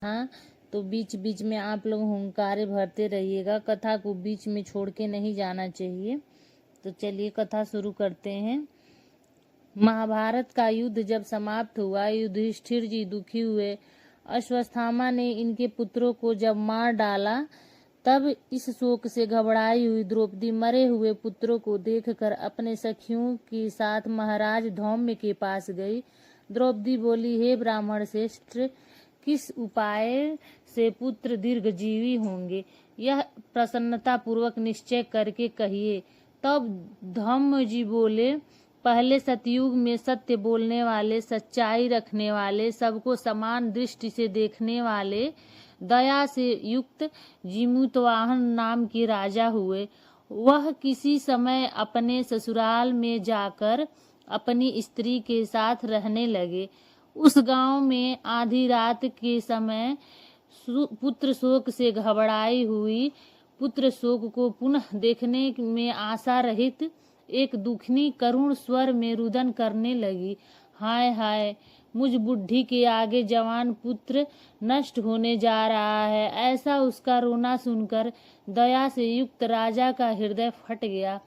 हाँ, तो बीच बीच में आप लोग हुंकारे भरते रहिएगा, कथा को बीच में छोड़ के नहीं जाना चाहिए। तो चलिए कथा शुरू करते हैं। महाभारत का युद्ध जब समाप्त हुआ, युधिष्ठिर जी दुखी हुए। अश्वत्थामा ने इनके पुत्रों को जब मार डाला, तब इस शोक से घबराई हुई द्रौपदी मरे हुए पुत्रों को देखकर अपने सखियों के साथ महाराज धौम्य के पास गई। द्रौपदी बोली, हे ब्राह्मण श्रेष्ठ, किस उपाय से पुत्र दीर्घजीवी होंगे, यह प्रसन्नता पूर्वक निश्चय करके कहिए। तब धम्म जी बोले, पहले सतयुग में सत्य बोलने वाले, सच्चाई रखने वाले, सबको समान दृष्टि से देखने वाले, दया से युक्त जीमूतवाहन नाम के राजा हुए। वह किसी समय अपने ससुराल में जाकर अपनी स्त्री के साथ रहने लगे। उस गांव में आधी रात के समय पुत्र शोक से घबराई हुई पुत्र शोक को पुनः देखने में आशा रहित एक दुखनी करुण स्वर में रुदन करने लगी। हाय हाय, मुझ बुढ़ी के आगे जवान पुत्र नष्ट होने जा रहा है। ऐसा उसका रोना सुनकर दया से युक्त राजा का हृदय फट गया।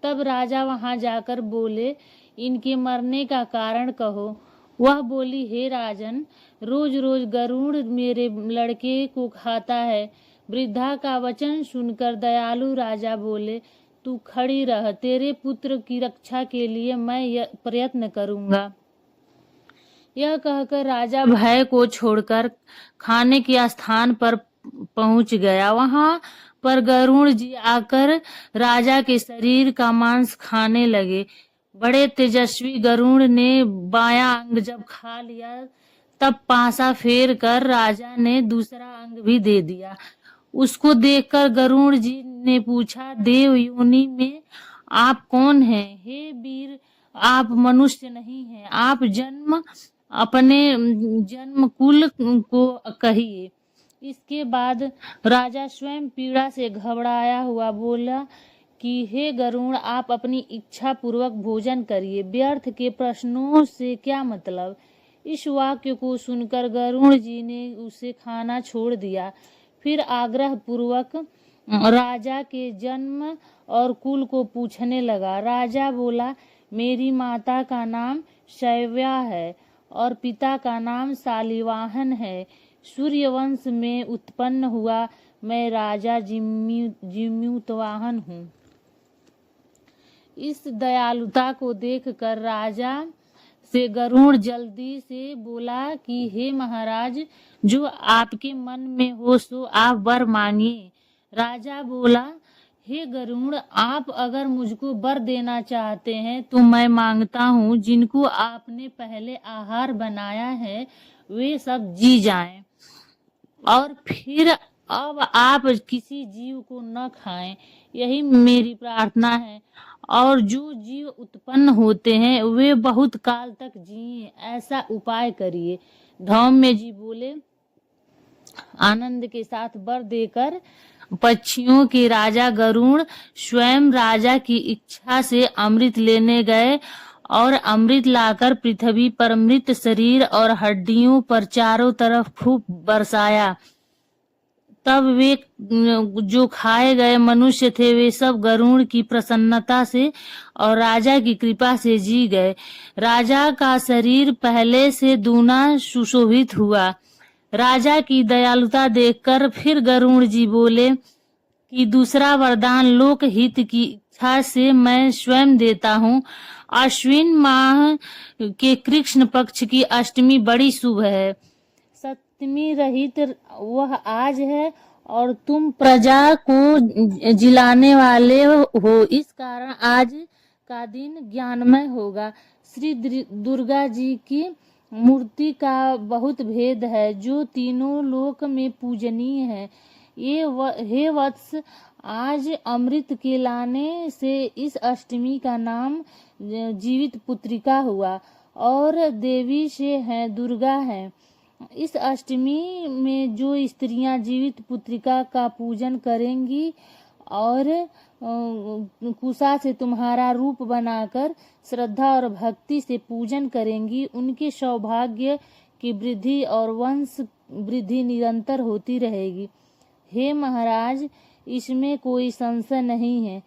तब राजा वहां जाकर बोले, इनके मरने का कारण कहो। वह बोली, हे राजन, रोज रोज गरुड़ मेरे लड़के को खाता है। वृद्धा का वचन सुनकर दयालु राजा बोले, तू खड़ी रह, तेरे पुत्र की रक्षा के लिए मैं प्रयत्न करूंगा। यह कहकर राजा भय को छोड़कर खाने के स्थान पर पहुंच गया। वहां पर गरुड़ जी आकर राजा के शरीर का मांस खाने लगे। बड़े तेजस्वी गरुड़ ने बायां अंग जब खा लिया, तब पासा फेर कर राजा ने दूसरा अंग भी दे दिया। उसको देखकर गरुड़ जी ने पूछा, देव योनि में आप कौन हैं? हे वीर, आप मनुष्य नहीं हैं, आप अपने जन्म कुल को कहिए। इसके बाद राजा स्वयं पीड़ा से घबराया हुआ बोला कि हे गरुड़, आप अपनी इच्छा पूर्वक भोजन करिए, व्यर्थ के प्रश्नों से क्या मतलब। इस वाक्य को सुनकर गरुड़ जी ने उसे खाना छोड़ दिया। फिर आग्रह पूर्वक राजा के जन्म और कुल को पूछने लगा। राजा बोला, मेरी माता का नाम शैव्या है और पिता का नाम शालिवाहन है। सूर्यवंश में उत्पन्न हुआ मैं राजा जीमूतवाहन हूँ। इस दयालुता को देखकर राजा से गरुड़ जल्दी से बोला कि हे महाराज, जो आपके मन में हो सो आप वर मांगिए। राजा बोला, हे गरुड़, आप अगर मुझको वर देना चाहते हैं तो मैं मांगता हूँ, जिनको आपने पहले आहार बनाया है वे सब जी जाएं, और फिर अब आप किसी जीव को न खाएं, यही मेरी प्रार्थना है। और जो जीव उत्पन्न होते हैं वे बहुत काल तक जिए, ऐसा उपाय करिए। धौम्य जी बोले, आनंद के साथ वर देकर पक्षियों के राजा गरुड़ स्वयं राजा की इच्छा से अमृत लेने गए और अमृत लाकर पृथ्वी पर मृत शरीर और हड्डियों पर चारों तरफ खूब बरसाया। तब वे जो खाए गए मनुष्य थे वे सब गरुड़ की प्रसन्नता से और राजा की कृपा से जी गए। राजा का शरीर पहले से दूना सुशोभित हुआ। राजा की दयालुता देखकर फिर गरुड़ जी बोले कि दूसरा वरदान लोक हित की इच्छा से मैं स्वयं देता हूँ। अश्विन माह के कृष्ण पक्ष की अष्टमी बड़ी शुभ है, सप्तमी रहित वह आज है, और तुम प्रजा को जिलाने वाले हो, इस कारण आज का दिन ज्ञानमय होगा। श्री दुर्गा जी की मूर्ति का बहुत भेद है, जो तीनों लोक में पूजनीय है। हे वत्स, आज अमृत के लाने से इस अष्टमी का नाम जीवित पुत्रिका हुआ, और देवी से है दुर्गा है। इस अष्टमी में जो स्त्रियां जीवित पुत्रिका का पूजन करेंगी और कुशा से तुम्हारा रूप बनाकर श्रद्धा और भक्ति से पूजन करेंगी, उनके सौभाग्य की वृद्धि और वंश वृद्धि निरंतर होती रहेगी। हे महाराज, इसमें कोई संशय नहीं है।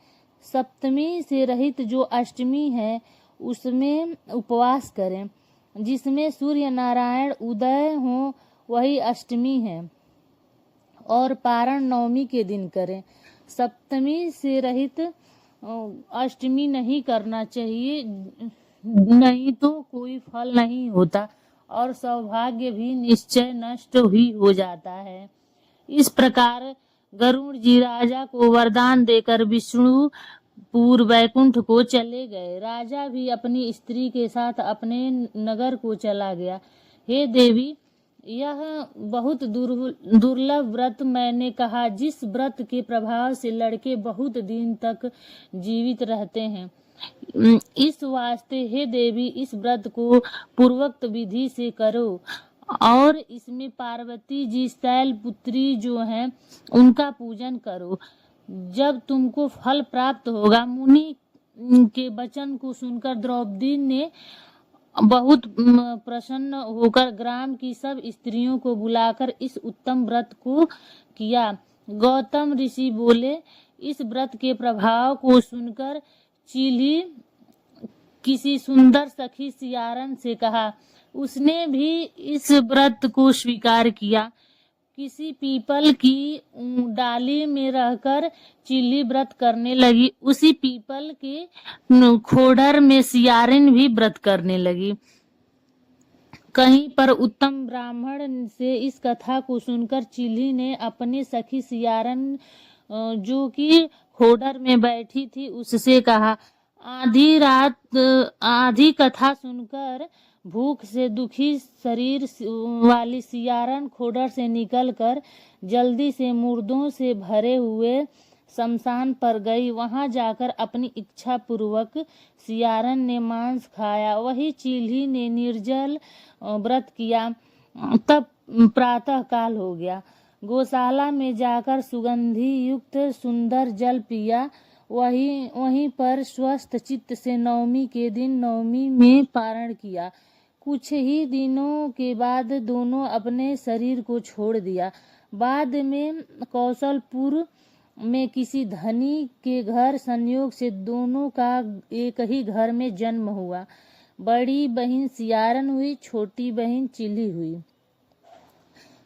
सप्तमी से रहित जो अष्टमी है उसमें उपवास करें। जिसमें सूर्य नारायण उदय हो वही अष्टमी है, और पारण नवमी के दिन करें। सप्तमी से रहित अष्टमी नहीं करना चाहिए, नहीं तो कोई फल नहीं होता और सौभाग्य भी निश्चय नष्ट ही हो जाता है। इस प्रकार गरुड़ जी राजा को वरदान देकर विष्णु पूर्व वैकुंठ को चले गए। राजा भी अपनी स्त्री के साथ अपने नगर को चला गया। हे देवी, यह बहुत दुर्लभ व्रत मैंने कहा, जिस व्रत के प्रभाव से लड़के बहुत दिन तक जीवित रहते हैं। इस वास्ते हे देवी, इस व्रत को पूर्वोक्त विधि से करो, और इसमें पार्वती जी शैल पुत्री जो हैं उनका पूजन करो। जब तुमको फल प्राप्त होगा। मुनि के वचन को सुनकर द्रौपदी ने बहुत प्रसन्न होकर ग्राम की सब स्त्रियों को बुलाकर इस उत्तम व्रत को किया। गौतम ऋषि बोले, इस व्रत के प्रभाव को सुनकर चीली किसी सुंदर सखी सियारन से कहा। उसने भी इस व्रत को स्वीकार किया। किसी पीपल की डाली में रहकर चिल्ली व्रत करने लगी। उसी पीपल के खोडर में सियारिन भी व्रत करने लगी। कहीं पर उत्तम ब्राह्मण से इस कथा को सुनकर चिल्ली ने अपने सखी सियारन जो कि खोडर में बैठी थी उससे कहा, आधी कथा सुनकर भूख से दुखी शरीर वाली सियारन खोडर से निकलकर जल्दी से मुर्दों से भरे हुए शमशान पर गई। वहां जाकर अपनी इच्छा पूर्वक सियारन ने मांस खाया। वही चील्ही ने निर्जल व्रत किया। तब प्रातः काल हो गया। गौशाला में जाकर सुगंधि युक्त सुंदर जल पिया। वहीं पर स्वस्थ चित्त से नवमी के दिन नवमी में पारण किया। कुछ ही दिनों के बाद दोनों अपने शरीर को छोड़ दिया। बाद में कौशलपुर में किसी धनी के घर संयोग से दोनों का एक ही घर में जन्म हुआ। बड़ी बहन सियारन हुई, छोटी बहन चिल्ली हुई।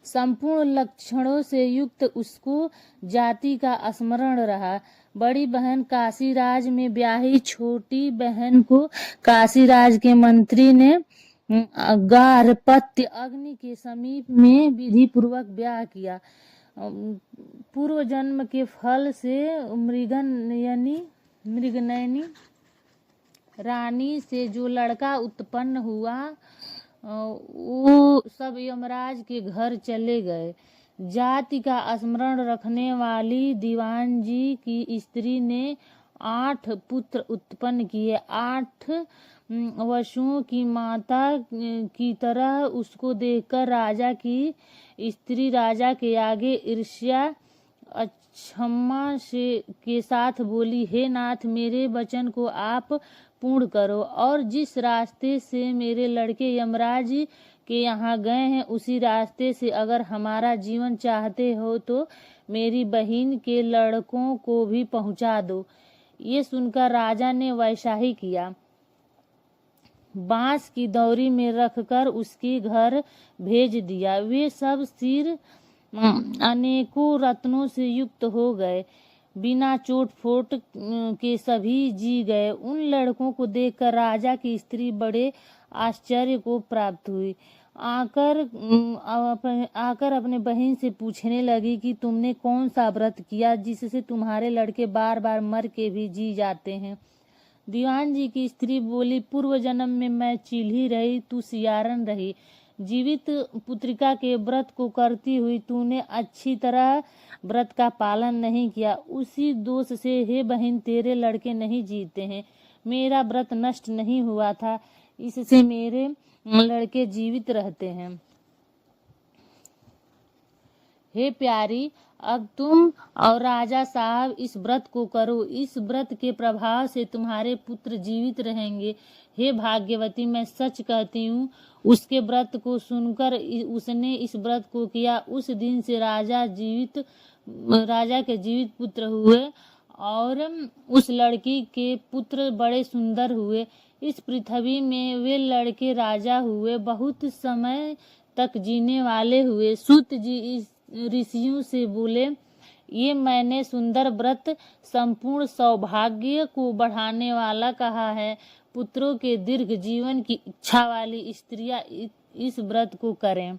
संपूर्ण लक्षणों से युक्त उसको जाति का स्मरण रहा। बड़ी बहन काशीराज में ब्याही। छोटी बहन को काशीराज के मंत्री ने गारहपत्य अग्नि के समीप में विधि पूर्वक ब्याह किया। पूर्व जन्म के फल से मृगनयनी रानी से जो लड़का उत्पन्न हुआ वो सब यमराज के घर चले गए। जाति का स्मरण रखने वाली दीवान जी की स्त्री ने 8 पुत्र उत्पन्न किए। 8 वसुओं की माता की तरह उसको देखकर राजा की स्त्री राजा के आगे ईर्ष्या अक्षमा के साथ बोली, हे नाथ, मेरे वचन को आप पूर्ण करो और जिस रास्ते से मेरे लड़के यमराज के यहाँ गए हैं उसी रास्ते से अगर हमारा जीवन चाहते हो तो मेरी बहन के लड़कों को भी पहुँचा दो। ये सुनकर राजा ने वैसा ही किया। बांस की दौरी में रखकर उसके घर भेज दिया। वे सब सिर अनेकों रत्नों से युक्त हो गए। बिना चोट फोट के सभी जी गए। उन लड़कों को देखकर राजा की स्त्री बड़े आश्चर्य को प्राप्त हुई। आकर अपने बहन से पूछने लगी कि तुमने कौन सा व्रत किया जिससे तुम्हारे लड़के बार बार मर के भी जी जाते हैं। दीवान जी की स्त्री बोली, पूर्व जन्म में मैं चिल्ही रही, तू सियारन रही। जीवित पुत्रिका के व्रत को करती हुई तूने अच्छी तरह व्रत का पालन नहीं किया। उसी दोष से हे बहन तेरे लड़के नहीं जीते हैं। मेरा व्रत नष्ट नहीं हुआ था, इससे मेरे लड़के जीवित रहते हैं। हे प्यारी, अब तुम और राजा साहब इस व्रत को करो। इस व्रत के प्रभाव से तुम्हारे पुत्र जीवित रहेंगे। हे भाग्यवती, मैं सच कहती हूँ, उसके व्रत को सुनकर उसने इस व्रत को किया। उस दिन से राजा के जीवित पुत्र हुए और उस लड़की के पुत्र बड़े सुंदर हुए। इस पृथ्वी में वे लड़के राजा हुए, बहुत समय तक जीने वाले हुए। सूत जी इस ऋषियों से बोले, ये मैंने सुंदर व्रत संपूर्ण सौभाग्य को बढ़ाने वाला कहा है। पुत्रों के दीर्घ जीवन की इच्छा वाली स्त्रियां इस व्रत को करें।